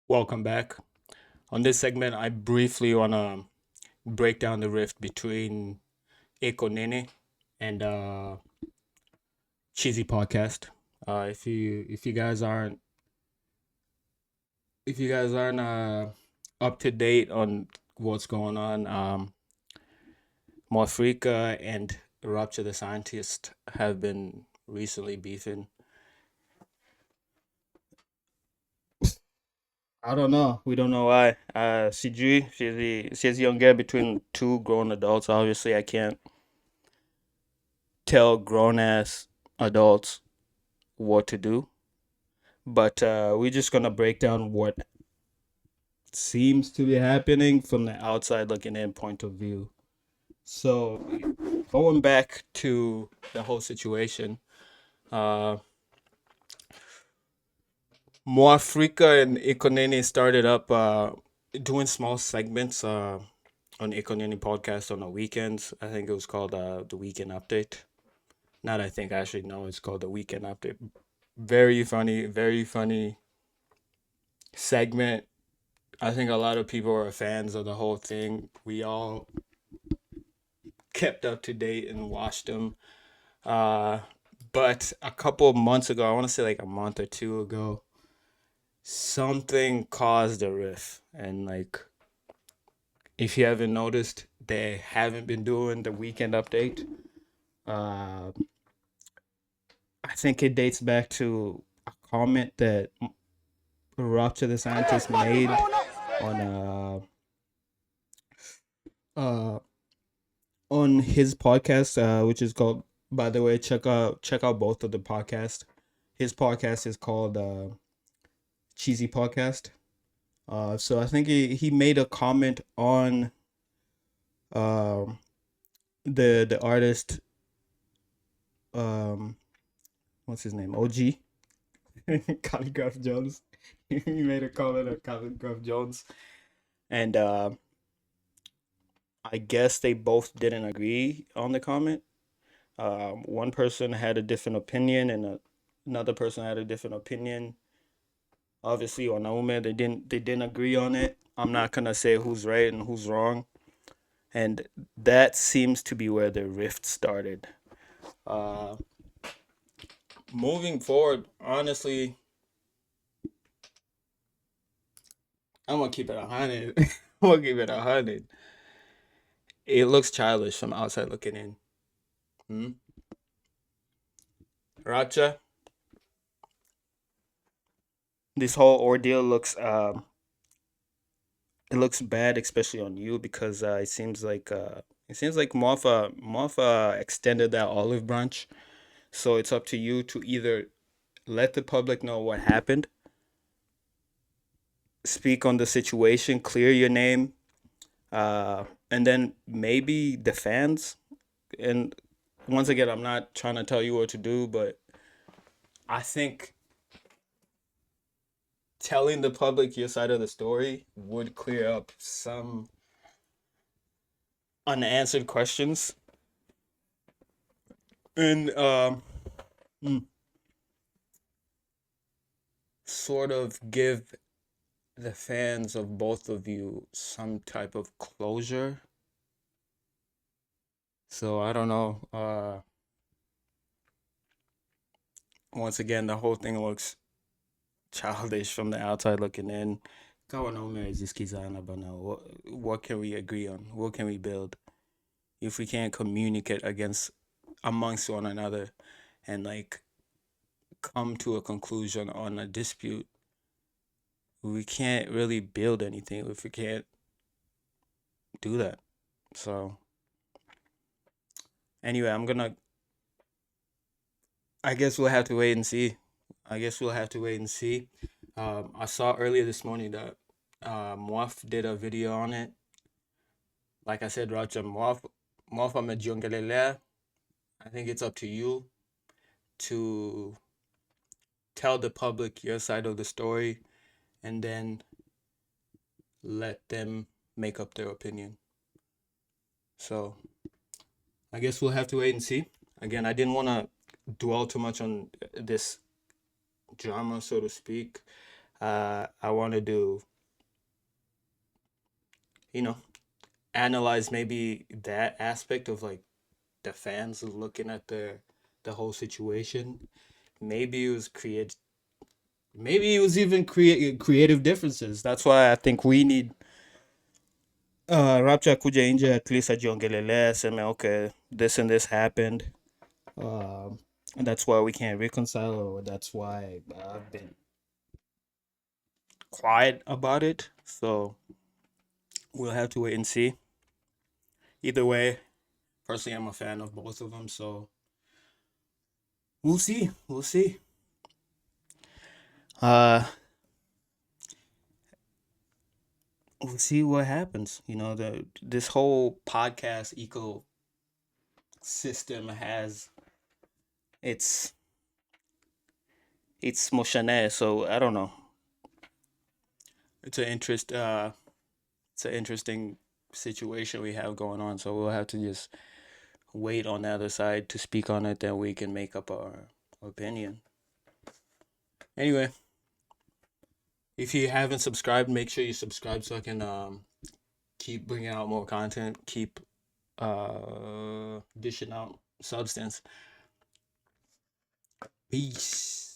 Welcome back. On this segment, I briefly want to break down the rift between Iko Nini and Cheesy Podcast. If you guys aren't up to date on what's going on, Mwafrika and Rapcha The Sayantist have been recently beefing. I don't know. We don't know why. CG, she's younger between two grown adults. Obviously, I can't tell grown ass adults what to do. But we're just gonna break down what seems to be happening from the outside looking in point of view. So going back to the whole situation, uh Moafrika and Iko Nini started up doing small segments on Iko Nini podcast on the weekends. I think it was called the weekend update. Not I think I actually know it's called the weekend update. Very funny segment. I think a lot of people are fans of the whole thing. We all kept up to date and watched them. Uh, but a couple of months ago, I want to say like a month or two ago, something caused a riff. And like, if you haven't noticed, they haven't been doing the weekend update. Uh, I think it dates back to a comment that Rapcha the Scientist made on uh on his podcast, which is called. By the way, check out both of the podcast. His podcast is called Cheesy Podcast. So I think he made a comment on um the artist um what's his name, OG. Calligraph Jones. He made a comment on Calligraph Jones, and I guess they both didn't agree on the comment. One person had a different opinion, and another person had a different opinion. Obviously, on Naume, they didn't agree on it. I'm not gonna say who's right and who's wrong, and that seems to be where the rift started. Uh, Moving forward, honestly, I'm gonna keep it 100. I'm gonna keep it 100. It looks childish from outside looking in. Hmm? Racha, this whole ordeal looks bad, especially on you, because it seems like Mofa extended that olive branch. So it's up to you to either let the public know what happened, speak on the situation, clear your name, and then maybe the fans. And once again, I'm not trying to tell you what to do, but I think telling the public your side of the story would clear up some unanswered questions, and mm, sort of give the fans of both of you some type of closure. So I don't know. Once again, the whole thing looks childish from the outside looking in. Kawanaume is just kizana, but now what can we agree on? What can we build if we can't communicate against amongst one another and like come to a conclusion on a dispute? We can't really build anything if we can't do that. So anyway, I guess we'll have to wait and see. I guess we'll have to wait and see. I saw earlier this morning that Mwaf did a video on it. Like I said, Racha, Mwaf amejiongelelea. I think it's up to you to tell the public your side of the story and then let them make up their opinion. So I guess we'll have to wait and see. Again, I didn't want to dwell too much on this drama, so to speak. I want to do, you know, analyze maybe that aspect of like the fans looking at the whole situation. Maybe it was create. Maybe it was even creative differences. That's why I think we need Rapcha kuja nje at least ajiongelele aseme okay, this and this happened. And that's why we can't reconcile, or that's why I've been quiet about it. So we'll have to wait and see. Either way, personally, I'm a fan of both of them. So we'll see. We'll see. Uh, we'll see what happens. The this whole podcast ecosystem has its moshane. So I don't know. It's an interest. It's an interesting situation we have going on. So we'll have to just wait on the other side to speak on it. Then we can make up our opinion. Anyway, if you haven't subscribed, make sure you subscribe so I can keep bringing out more content, keep dishing out substance. Peace.